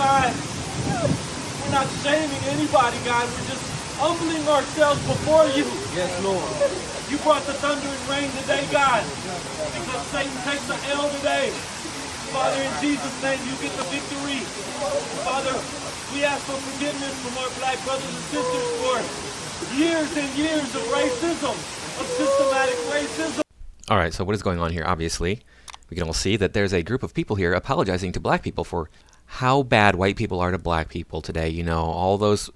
God, we're not shaming anybody, God. We're just humbling ourselves before you. Yes, Lord. You brought the thunder and rain today, God, because Satan takes the L today. Father, in Jesus' name, you get the victory. Father, we ask for forgiveness from our black brothers and sisters for years and years of racism, of systematic racism. All right, so what is going on here? Obviously, we can all see that there's a group of people here apologizing to black people for how bad white people are to black people today. You know, all those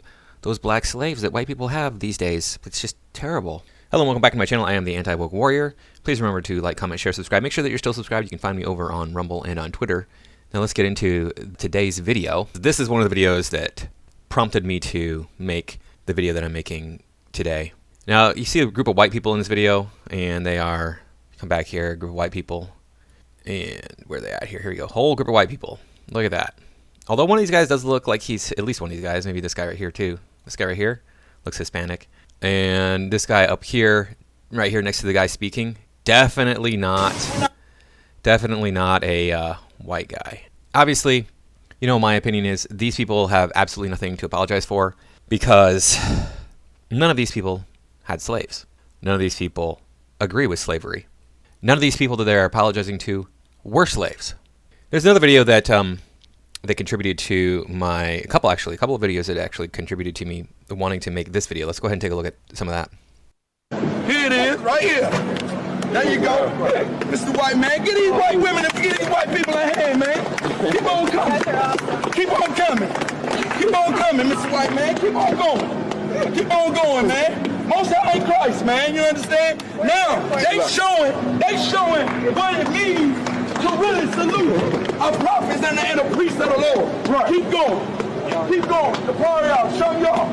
black slaves that white people have these days. It's just terrible. Hello and welcome back to my channel. I am the Anti-Woke Warrior. Please remember to like, comment, share, subscribe. Make sure that you're still subscribed. You can find me over on Rumble and on Twitter. Now let's get into today's video. This is one of the videos that prompted me to make the video that I'm making today. Now, you see a group of white people in this video, and they are, come back here, a group of white people. And where are they at here? Here we go. Whole group of white people. Look at that. Although one of these guys does look like he's, at least one of these guys, maybe this guy right here too. This guy right here looks Hispanic. And this guy up here, right here next to the guy speaking, definitely not a white guy. Obviously, you know, my opinion is these people have absolutely nothing to apologize for because none of these people had slaves. None of these people agree with slavery. None of these people that they're apologizing to were slaves. There's another video that that contributed to a couple of videos that actually contributed to me wanting to make this video. Let's go ahead and take a look at some of that. Here it is, right here. There you go. Mr. White Man, get these white women and get these white people a hand, man. Keep on coming. Keep on coming. Keep on coming, Mr. White Man. Keep on going. Keep on going, man. Most High ain't Christ, man. You understand? Now, they showing what it means to really salute a prophet and a priest of the Lord. Right. Keep going. Keep going. The party out. Show y'all.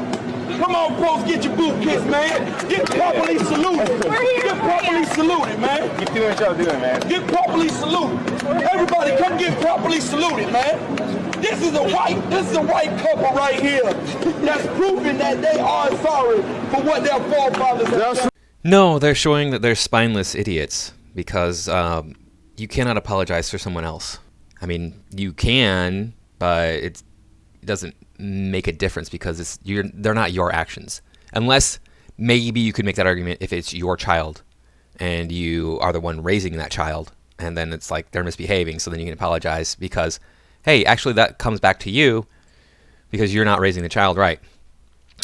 Come on, folks, get your boot kissed, man. Get properly saluted. Get properly saluted, man. Keep doing what y'all doing, man. Get properly saluted. Everybody come get properly saluted, man. This is a white couple right here that's proving that they are sorry for what their forefathers have done. No, they're showing that they're spineless idiots because you cannot apologize for someone else. I mean, you can, but it doesn't make a difference because they're not your actions. Unless maybe you could make that argument if it's your child and you are the one raising that child, and then it's like they're misbehaving, so then you can apologize because, hey, actually that comes back to you because you're not raising the child right.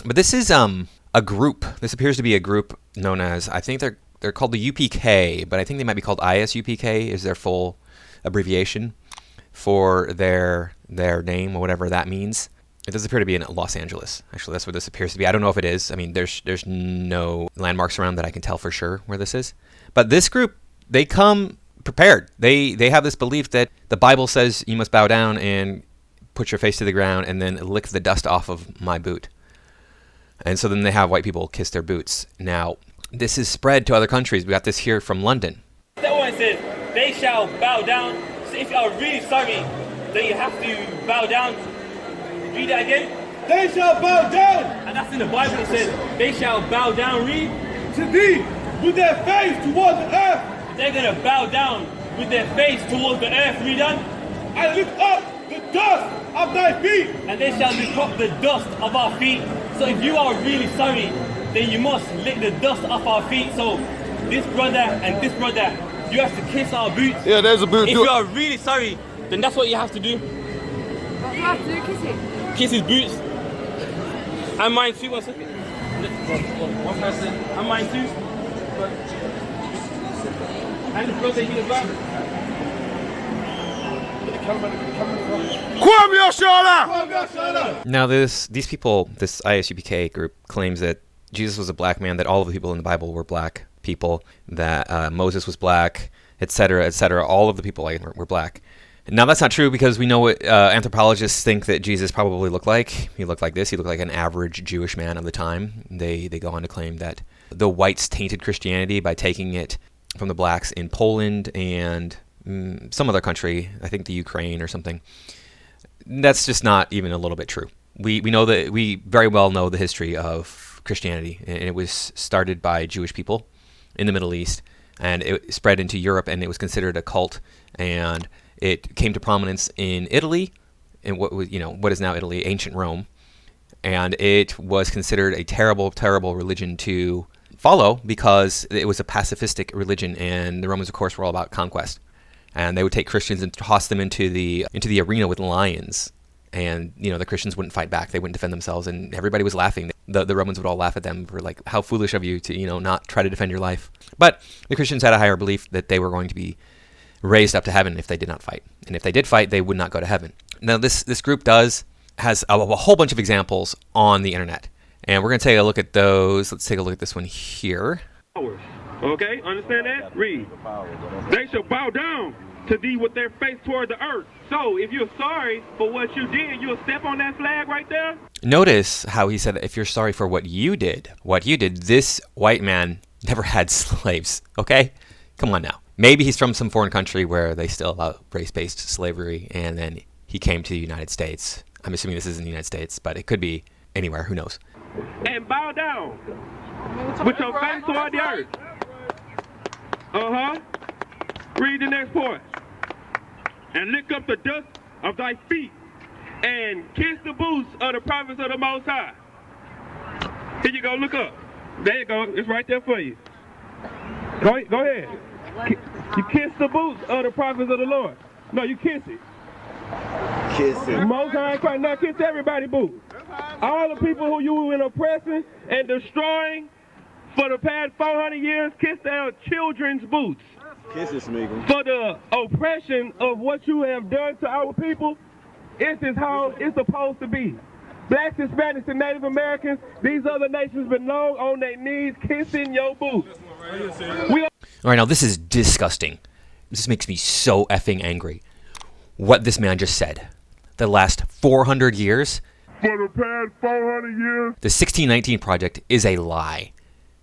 But this is a group. This appears to be a group known as, I think they're called the UPK, but I think they might be called ISUPK is their full abbreviation for their name or whatever that means. It does appear to be in Los Angeles. Actually, that's where this appears to be. I don't know if it is. I mean, there's no landmarks around that I can tell for sure where this is. But this group, they come prepared. They have this belief that the Bible says you must bow down and put your face to the ground and then lick the dust off of my boot. And so then they have white people kiss their boots. Now, this is spread to other countries. We got this here from London. That one says, they shall bow down. So if you are really sorry, then you have to bow down. Read that again. They shall bow down. And that's in the Bible. It says, they shall bow down, read. To thee, with their face towards the earth. They're going to bow down with their face towards the earth, read on. And lift up the dust of thy feet. And they shall lift up the dust of our feet. So if you are really sorry, then you must lick the dust off our feet. So this brother and this brother, you have to kiss our boots. Yeah, there's a boot. If you are really sorry, then that's what you have to do. What do you have to do? Kiss it? Kiss his boots. And mine too. 1 second. One person. And mine too. And the brother in the back. Now these people, this ISUPK group claims that Jesus was a black man, that all of the people in the Bible were black people, that Moses was black, etc., etc. All of the people were black. Now that's not true because we know what anthropologists think that Jesus probably looked like. He looked like this. He looked like an average Jewish man of the time. They go on to claim that the whites tainted Christianity by taking it from the blacks in Poland and some other country, I think the Ukraine or something. That's just not even a little bit true. We know that we very well know the history of Christianity, and it was started by Jewish people in the Middle East, and it spread into Europe, and it was considered a cult, and it came to prominence in Italy in what was, what is now Italy, ancient Rome. And it was considered a terrible, terrible religion to follow because it was a pacifistic religion, and the Romans, of course, were all about conquest. And they would take Christians and toss them into the arena with lions. And, the Christians wouldn't fight back. They wouldn't defend themselves. And everybody was laughing. The Romans would all laugh at them for, like, how foolish of you to, not try to defend your life. But the Christians had a higher belief that they were going to be raised up to heaven if they did not fight. And if they did fight, they would not go to heaven. Now, this group has a whole bunch of examples on the internet. And we're going to take a look at those. Let's take a look at this one here. Okay, understand that? Read. They shall bow down to thee with their face toward the earth. So, if you're sorry for what you did, you'll step on that flag right there? Notice how he said, if you're sorry for what you did, this white man never had slaves, okay? Come on now. Maybe he's from some foreign country where they still allow race-based slavery, and then he came to the United States. I'm assuming this is in the United States, but it could be anywhere. Who knows? And bow down with your face toward the earth. Read the next part. And lick up the dust of thy feet and kiss the boots of the prophets of the Most High. Here you go, look up. There you go, it's right there for you. Go ahead. You kiss the boots of the prophets of the Lord. No, you kiss it. Kiss it. Most High Christ, now kiss everybody boots. All the people who you have been oppressing and destroying for the past 400 years, kiss their children's boots. Kiss it, Smeagol. For the oppression of what you have done to our people, this is how it's supposed to be. Blacks, Hispanics, and Native Americans, these other nations belong on their knees kissing your boots. All right, now this is disgusting. This makes me so effing angry. What this man just said. The last 400 years? For the past 400 years? The 1619 Project is a lie.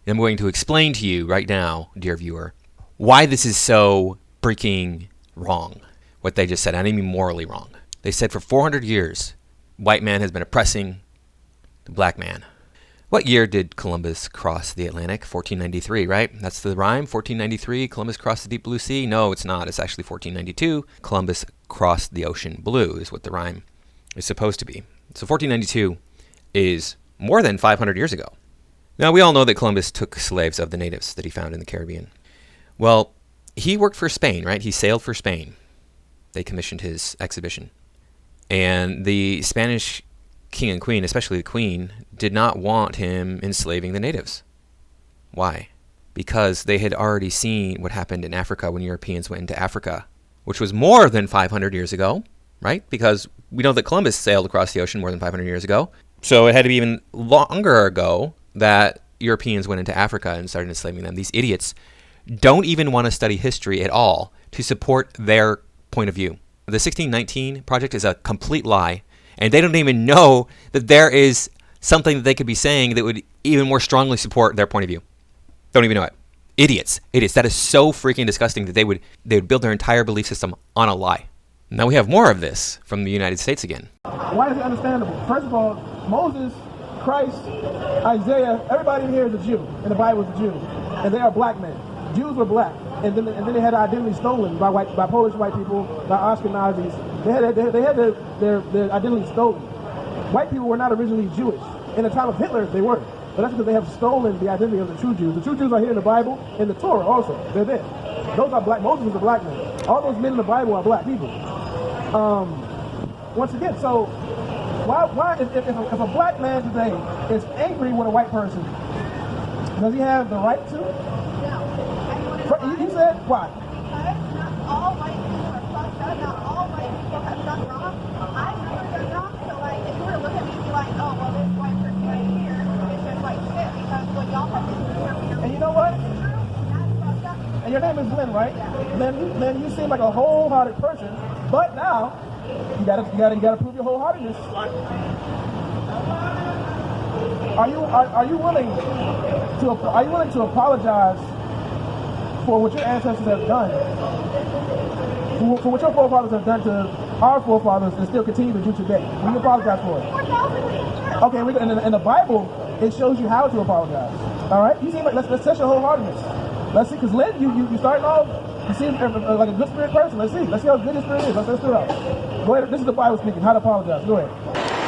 And I'm going to explain to you right now, dear viewer, why this is so freaking wrong. What they just said, I mean morally wrong. They said for 400 years, white man has been oppressing the black man. What year did Columbus cross the Atlantic? 1493, right? That's the rhyme, 1493, Columbus crossed the deep blue sea? No, it's not. It's actually 1492. Columbus crossed the ocean blue is what the rhyme is supposed to be. So 1492 is more than 500 years ago. Now, we all know that Columbus took slaves of the natives that he found in the Caribbean. Well, he worked for Spain, right? He sailed for Spain. They commissioned his exhibition. And the Spanish king and queen, especially the queen, did not want him enslaving the natives. Why? Because they had already seen what happened in Africa when Europeans went into Africa, which was more than 500 years ago, right? Because we know that Columbus sailed across the ocean more than 500 years ago. So it had to be even longer ago that Europeans went into Africa and started enslaving them. These idiots don't even want to study history at all to support their point of view. The 1619 Project is a complete lie, and they don't even know that there is something that they could be saying that would even more strongly support their point of view. Don't even know it. Idiots. That is so freaking disgusting that they would build their entire belief system on a lie. Now we have more of this from the United States again. Why is it understandable? First of all, Moses, Christ, Isaiah, everybody in here is a Jew, and the Bible is a Jew, and they are black men. Jews were black, and then they had identity stolen by Polish white people, by Ashkenazis. They had their identity stolen. White people were not originally Jewish. In the time of Hitler, they were. But that's because they have stolen the identity of the true Jews. The true Jews are here in the Bible, in the Torah also. They're there. Those are black. Moses was a black man. All those men in the Bible are black people. Once again, so why if a black man today is angry with a white person, does he have the right to? You said why? Not all white people are fucked up. Not all white people have done wrong. I've never done wrong. So like, if you were to look at me and be like, oh well, this white person right here is just like shit because what y'all have to do here. And you know what? That's fucked up. And your name is Lynn, right? Yeah. Lynn, you seem like a wholehearted person, but now you gotta prove your wholeheartedness. Are you willing to apologize for what your ancestors have done, for what your forefathers have done to our forefathers and still continue to do today? Will you apologize for it? 4,000%. Okay, in the Bible, it shows you how to apologize. All right? You seem like, let's test your wholeheartedness. Let's see, because Lynn, you starting off, you seem like a good spirit person. Let's see how good your spirit is. Let's do it. Go ahead. This is the Bible speaking. How to apologize. Go ahead.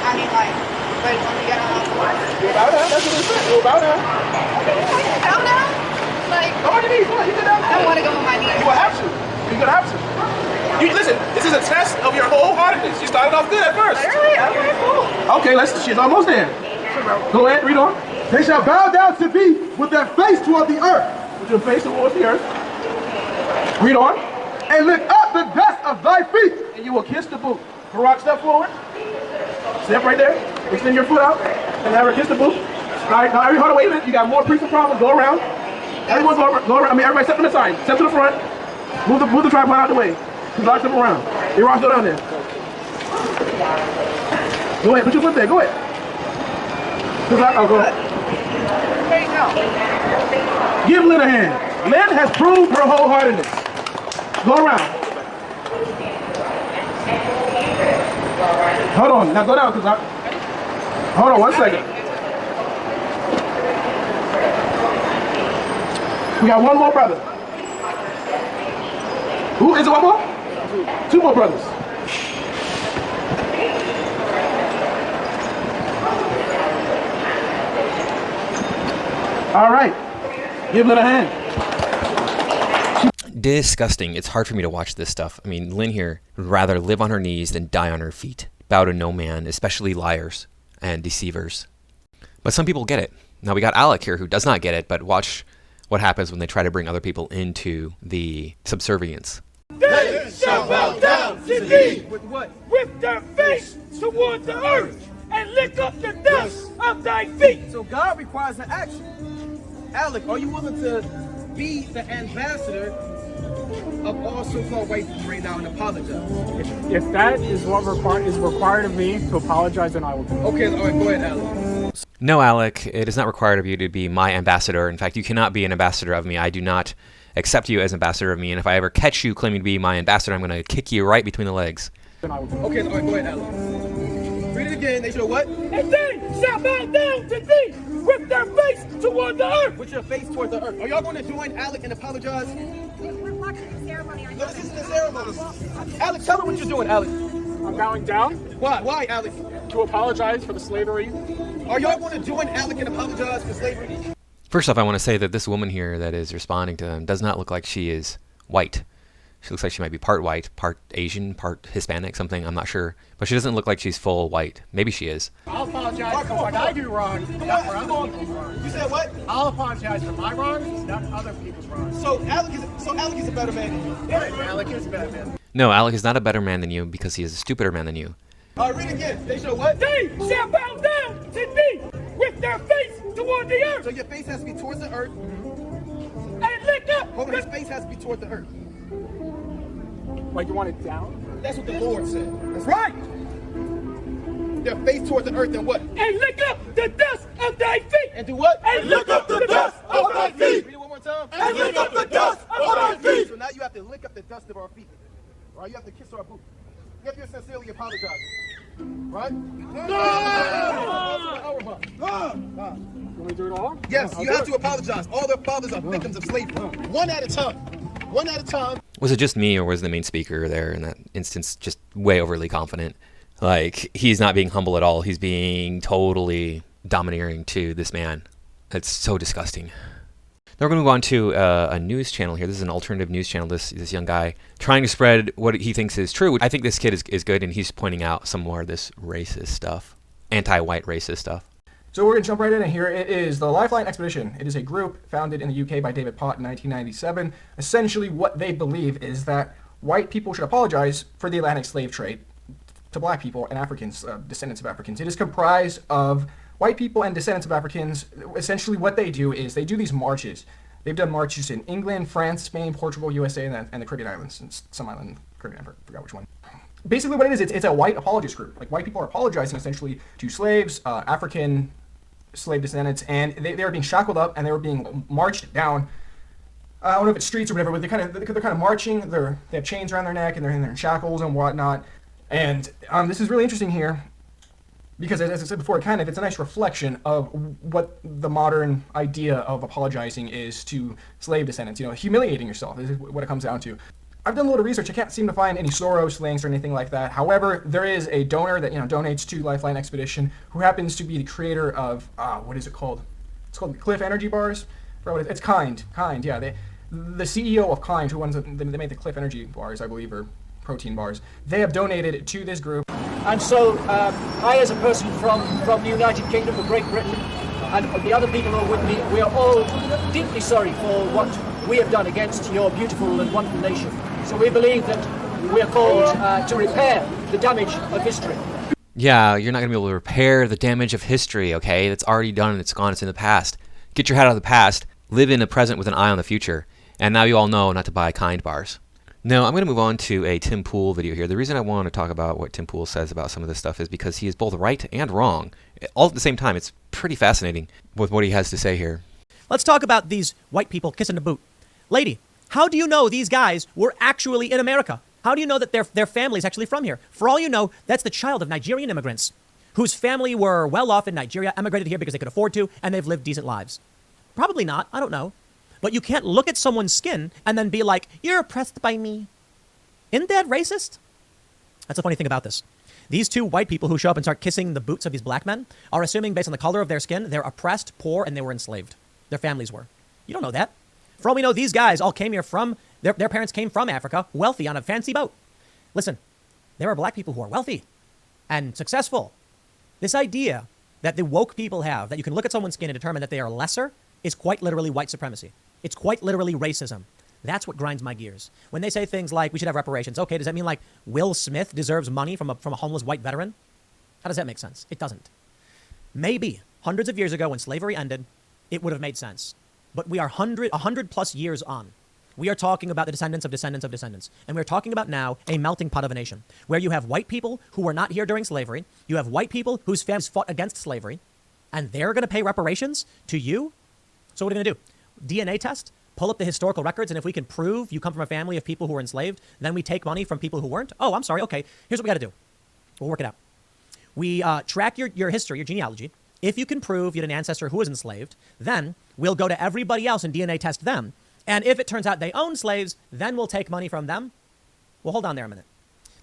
I mean, like, but when we get on the watch. You're about now. That's what it said. You're about now. Down now? Like, Go on your knees. Go on. You get down. I don't want to go on my knees. You will have to. You're gonna have to. You listen. This is a test of your wholeheartedness. You started off good at first. Really? Okay, cool. Okay, she's almost there. Go ahead. Read on. They shall bow down to thee with their face toward the earth. With your face towards the earth. Read on. And lift up the dust of thy feet. And you will kiss the boot. Barack, step forward. Step right there. Extend your foot out. And have her kiss the boot. All right, now hold on, wait a minute. You got more priests and prophets. Go around. Everyone go around. I mean, everybody step to the side. Step to the front. Move the tripod out of the way. Lock them around. Your rocks go down there. Go ahead, put your foot there. Go ahead. Oh, go ahead. There you go. Give Lynn a hand. Lynn has proved her wholeheartedness. Go around. Hold on. Now go down, because hold on 1 second. We got one more brother. Who is it? One more? Two more brothers. All right. Give Lynn a hand. Disgusting. It's hard for me to watch this stuff. I mean, Lynn here would rather live on her knees than die on her feet. Bow to no man, especially liars and deceivers. But some people get it. Now we got Alec here who does not get it, but watch what happens when they try to bring other people into the subservience. They shall bow down to thee. With what? With their face toward the earth and lick up the dust of thy feet. So God requires an action. Alec, are you willing to be the ambassador of all so-called white people right now and apologize? If that is what is required of me to apologize, then I will do it. Okay, all right, go ahead, Alec. No, Alec, it is not required of you to be my ambassador. In fact, you cannot be an ambassador of me. I do not accept you as ambassador of me, and if I ever catch you claiming to be my ambassador, I'm going to kick you right between the legs. Okay, all right, go ahead, Alec. Read it again. They shall what? And they shall bow down to thee with their face toward the earth. With your face toward the earth. Are y'all going to join Alec and apologize? We're watching the ceremony. No, this isn't the ceremony. Alex, tell her what you're doing, Alex. I'm bowing down. Why? Why, Alex? To apologize for the slavery. Are y'all going to join Alec and apologize for slavery? First off, I want to say that this woman here that is responding to them does not look like she is white. She looks like she might be part white, part Asian, part Hispanic, something, I'm not sure. But she doesn't look like she's full white. Maybe she is. I'll apologize for what I do wrong, not for other people's wrong. You said what? I'll apologize for my wrongs, not other people's wrongs. So Alec is a better man than you. Yeah, Alec is a better man. No, Alec is not a better man than you because he is a stupider man than you. All right, read again. They shall what? They shall bow down to thee with their face toward the earth. So your face has to be towards the earth. And lick up. Hold on, his face has to be toward the earth. Like you want it down? That's what the Lord said. That's right. Their face toward the earth and what? And lick up the dust of thy feet. And do what? And lick up the dust of thy feet. Read it one more time. And lick up the dust of thy feet. So now you have to lick up the dust of our feet. Right? You have to kiss our boots. If you're sincerely apologizing. Right? You want me to do it all? Yes, you have to apologize. All their fathers are victims of slavery. One at a time. One at a time. Was it just me, or was the main speaker there in that instance just way overly confident? Like, he's not being humble at all. He's being totally domineering to this man. That's so disgusting. Now we're going to move on to a news channel here. This is an alternative news channel. This young guy trying to spread what he thinks is true. I think this kid is good, and he's pointing out some more of this racist stuff, anti-white racist stuff. So we're going to jump right in, and here it is, the Lifeline Expedition. It is a group founded in the UK by David Pott in 1997. Essentially what they believe is that white people should apologize for the Atlantic slave trade to black people and Africans, descendants of Africans. It is comprised of white people and descendants of Africans. Essentially what they do is they do these marches. They've done marches in England, France, Spain, Portugal, USA, and the Caribbean islands, and some island in the Caribbean, I forgot which one. Basically what it is, it's a white apologist group. Like, white people are apologizing essentially to slaves, African slave descendants, and they are being shackled up and they were being marched down. I don't know if it's streets or whatever, but they're kind of marching. They have chains around their neck and they're in shackles and whatnot. And this is really interesting here. Because as I said before, it's a nice reflection of what the modern idea of apologizing is to slave descendants. Humiliating yourself is what it comes down to. I've done a little research. I can't seem to find any Soros links or anything like that. However, there is a donor that donates to Lifeline Expedition who happens to be the creator of what is it called? It's called Cliff Energy Bars. It's Kind. Yeah, the CEO of Kind, who they made the Cliff Energy Bars, I believe, or protein bars. They have donated to this group. And so I, as a person from the United Kingdom of Great Britain, and the other people who are with me, we are all deeply sorry for what we have done against your beautiful and wonderful nation. So we believe that we are called to repair the damage of history. Yeah, you're not going to be able to repair the damage of history, okay? It's already done, it's gone, it's in the past. Get your head out of the past, live in the present with an eye on the future, and now you all know not to buy Kind bars. Now, I'm going to move on to a Tim Pool video here. The reason I want to talk about what Tim Pool says about some of this stuff is because he is both right and wrong, all at the same time. It's pretty fascinating with what he has to say here. Let's talk about these white people kissing the boot. Lady, how do you know these guys were actually in America? How do you know that their family's actually from here? For all you know, that's the child of Nigerian immigrants whose family were well off in Nigeria, emigrated here because they could afford to, and they've lived decent lives. Probably not. I don't know. But you can't look at someone's skin and then be like, you're oppressed by me. Isn't that racist? That's the funny thing about this. These two white people who show up and start kissing the boots of these black men are assuming based on the color of their skin, they're oppressed, poor, and they were enslaved. Their families were. You don't know that. For all we know, these guys all came here from, their parents came from Africa, wealthy on a fancy boat. Listen, there are black people who are wealthy and successful. This idea that the woke people have, that you can look at someone's skin and determine that they are lesser, is quite literally white supremacy. It's quite literally racism. That's what grinds my gears. When they say things like, we should have reparations, okay, does that mean like Will Smith deserves money from a homeless white veteran? How does that make sense? It doesn't. Maybe hundreds of years ago when slavery ended, it would have made sense. But we are 100 plus years on. We are talking about the descendants of descendants of descendants. And we're talking about now a melting pot of a nation where you have white people who were not here during slavery. You have white people whose families fought against slavery, and they're going to pay reparations to you. So what are we going to do? DNA test? Pull up the historical records, and if we can prove you come from a family of people who were enslaved, then we take money from people who weren't? Oh, I'm sorry. Okay, here's what we got to do. We'll work it out. We track your history, your genealogy. If you can prove you had an ancestor who was enslaved, then we'll go to everybody else and DNA test them. And if it turns out they own slaves, then we'll take money from them. Well, hold on there a minute.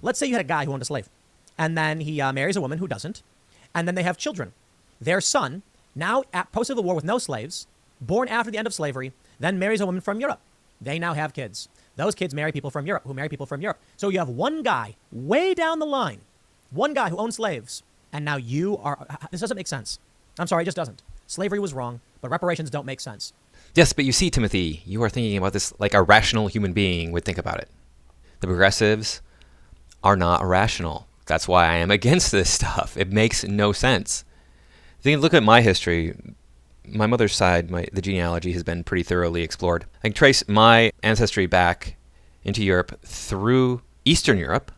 Let's say you had a guy who owned a slave, and then he marries a woman who doesn't, and then they have children. Their son, now post-Civil War with no slaves, born after the end of slavery, then marries a woman from Europe. They now have kids. Those kids marry people from Europe who marry people from Europe. So you have one guy way down the line, one guy who owns slaves, and now you are, this doesn't make sense. I'm sorry, it just doesn't. Slavery was wrong, but reparations don't make sense. Yes, but you see, Timothy, you are thinking about this like a rational human being would think about it. The progressives are not rational. That's why I am against this stuff. It makes no sense. Look at my history. My mother's side, the genealogy has been pretty thoroughly explored. I can trace my ancestry back into Europe through Eastern Europe,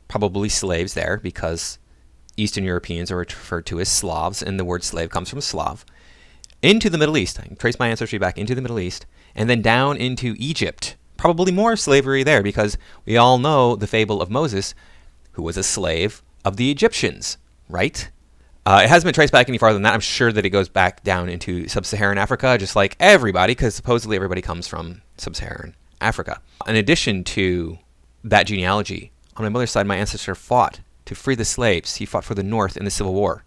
probably slaves there because Eastern Europeans are referred to as Slavs, and the word slave comes from Slav. Into the Middle East. I can trace my ancestry back into the Middle East, and then down into Egypt. Probably more slavery there because we all know the fable of Moses, who was a slave of the Egyptians, right? It hasn't been traced back any farther than that. I'm sure that it goes back down into sub-Saharan Africa, just like everybody, because supposedly everybody comes from sub-Saharan Africa. In addition to that genealogy, on my mother's side, my ancestor fought to free the slaves. He fought for the North in the Civil War.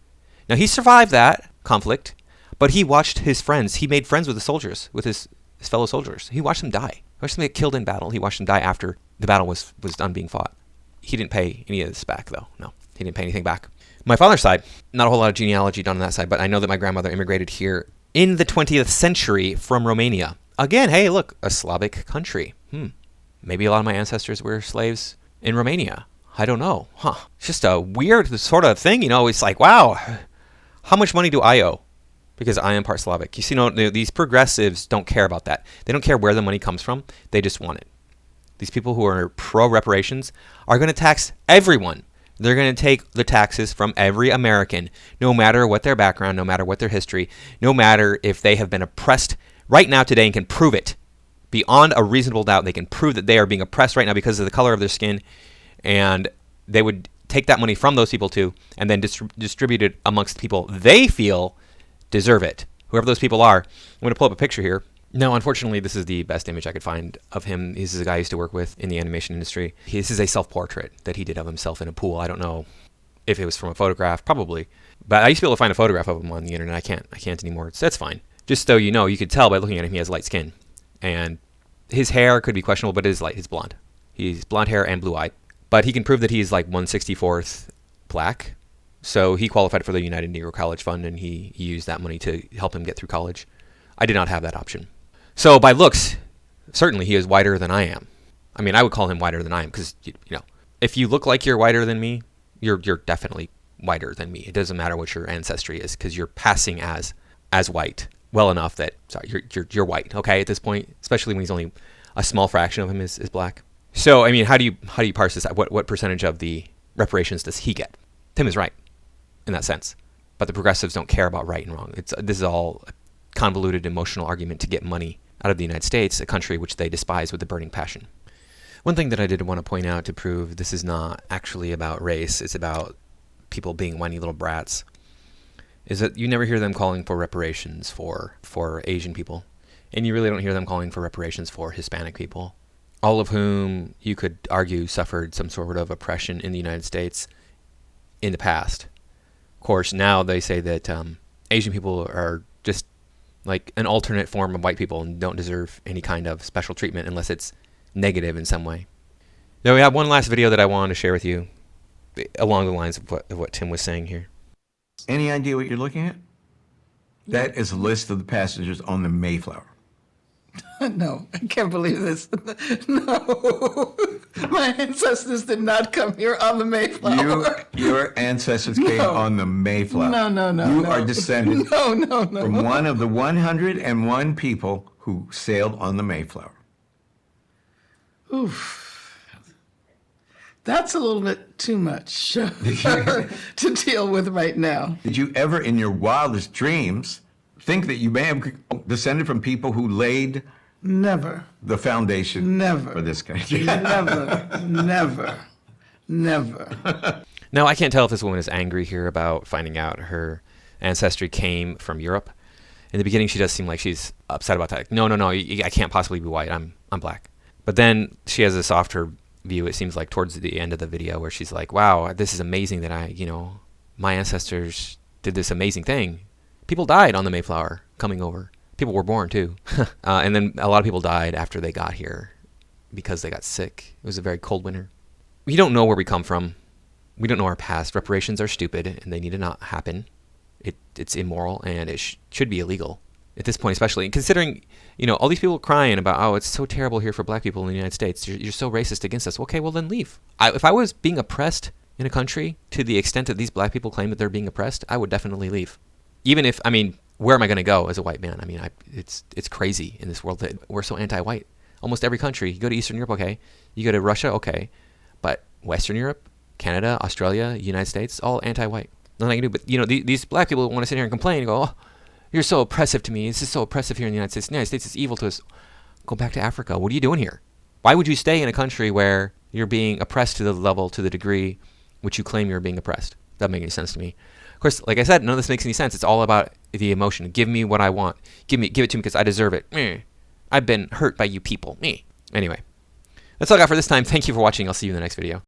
Now, he survived that conflict, but he watched his friends. He made friends with the soldiers, with his fellow soldiers. He watched them die. He watched them get killed in battle. He watched them die after the battle was done being fought. He didn't pay any of this back, though. No, he didn't pay anything back. My father's side, not a whole lot of genealogy done on that side, but I know that my grandmother immigrated here in the 20th century from Romania. Again, hey, look, a Slavic country. Maybe a lot of my ancestors were slaves in Romania. I don't know. It's just a weird sort of thing, you know. It's like, wow, how much money do I owe? Because I am part Slavic. You see, these progressives don't care about that. They don't care where the money comes from. They just want it. These people who are pro-reparations are going to tax everyone. They're going to take the taxes from every American, no matter what their background, no matter what their history, no matter if they have been oppressed right now today and can prove it. Beyond a reasonable doubt, they can prove that they are being oppressed right now because of the color of their skin, and they would take that money from those people too, and then distribute it amongst people they feel deserve it. Whoever those people are. I'm going to pull up a picture here. No, unfortunately, this is the best image I could find of him. This is a guy I used to work with in the animation industry. This is a self-portrait that he did of himself in a pool. I don't know if it was from a photograph, probably. But I used to be able to find a photograph of him on the internet. I can't anymore. So that's fine. Just so you know, you could tell by looking at him, he has light skin. And his hair could be questionable, but it is light. He's blonde. He's blonde hair and blue-eyed. But he can prove that he's like 1/64th black. So he qualified for the United Negro College Fund, and he used that money to help him get through college. I did not have that option. So by looks, certainly he is whiter than I am. I mean, I would call him whiter than I am because, you know, if you look like you're whiter than me, you're definitely whiter than me. It doesn't matter what your ancestry is because you're passing as white well enough that, sorry, you're white, okay, at this point, especially when he's only a small fraction of him is black. So, I mean, how do you parse this out? What percentage of the reparations does he get? Tim is right in that sense. But the progressives don't care about right and wrong. This is all a convoluted emotional argument to get money out of the United States, a country which they despise with a burning passion. One thing that I did want to point out to prove this is not actually about race, it's about people being whiny little brats, is that you never hear them calling for reparations for Asian people. And you really don't hear them calling for reparations for Hispanic people, all of whom you could argue suffered some sort of oppression in the United States in the past. Of course, now they say that Asian people are just like an alternate form of white people and don't deserve any kind of special treatment unless it's negative in some way. Now we have one last video that I wanted to share with you along the lines of what Tim was saying here. Any idea what you're looking at? That is a list of the passengers on the Mayflower. No, I can't believe this. No, my ancestors did not come here on the Mayflower. Your ancestors came on the Mayflower. No. You are descended No. from one of the 101 people who sailed on the Mayflower. Oof. That's a little bit too much to deal with right now. Did you ever, in your wildest dreams, think that you may have descended from people who laid Never. the foundation Never. for this country? Never. Now, I can't tell if this woman is angry here about finding out her ancestry came from Europe. In the beginning, she does seem like she's upset about that. Like, no, I can't possibly be white. I'm black. But then she has a softer view, it seems like, towards the end of the video where she's like, wow, this is amazing that my ancestors did this amazing thing. People died on the Mayflower coming over. People were born too. And then a lot of people died after they got here because they got sick. It was a very cold winter. We don't know where we come from. We don't know our past. Reparations are stupid and they need to not happen. It's immoral and it should be illegal at this point, especially considering, all these people crying about, oh, it's so terrible here for black people in the United States. You're so racist against us. Okay, well then leave. If I was being oppressed in a country to the extent that these black people claim that they're being oppressed, I would definitely leave. Even if, where am I going to go as a white man? It's crazy in this world that we're so anti-white. Almost every country, you go to Eastern Europe, okay. You go to Russia, okay. But Western Europe, Canada, Australia, United States, all anti-white. Nothing I can do. But, these black people want to sit here and complain and go, oh, you're so oppressive to me. This is so oppressive here in the United States. The United States is evil to us. Go back to Africa. What are you doing here? Why would you stay in a country where you're being oppressed to the degree which you claim you're being oppressed? Doesn't make any sense to me. Of course, like I said, none of this makes any sense. It's all about the emotion. Give me what I want. Give it to me because I deserve it. I've been hurt by you people. Anyway, that's all I got for this time. Thank you for watching. I'll see you in the next video.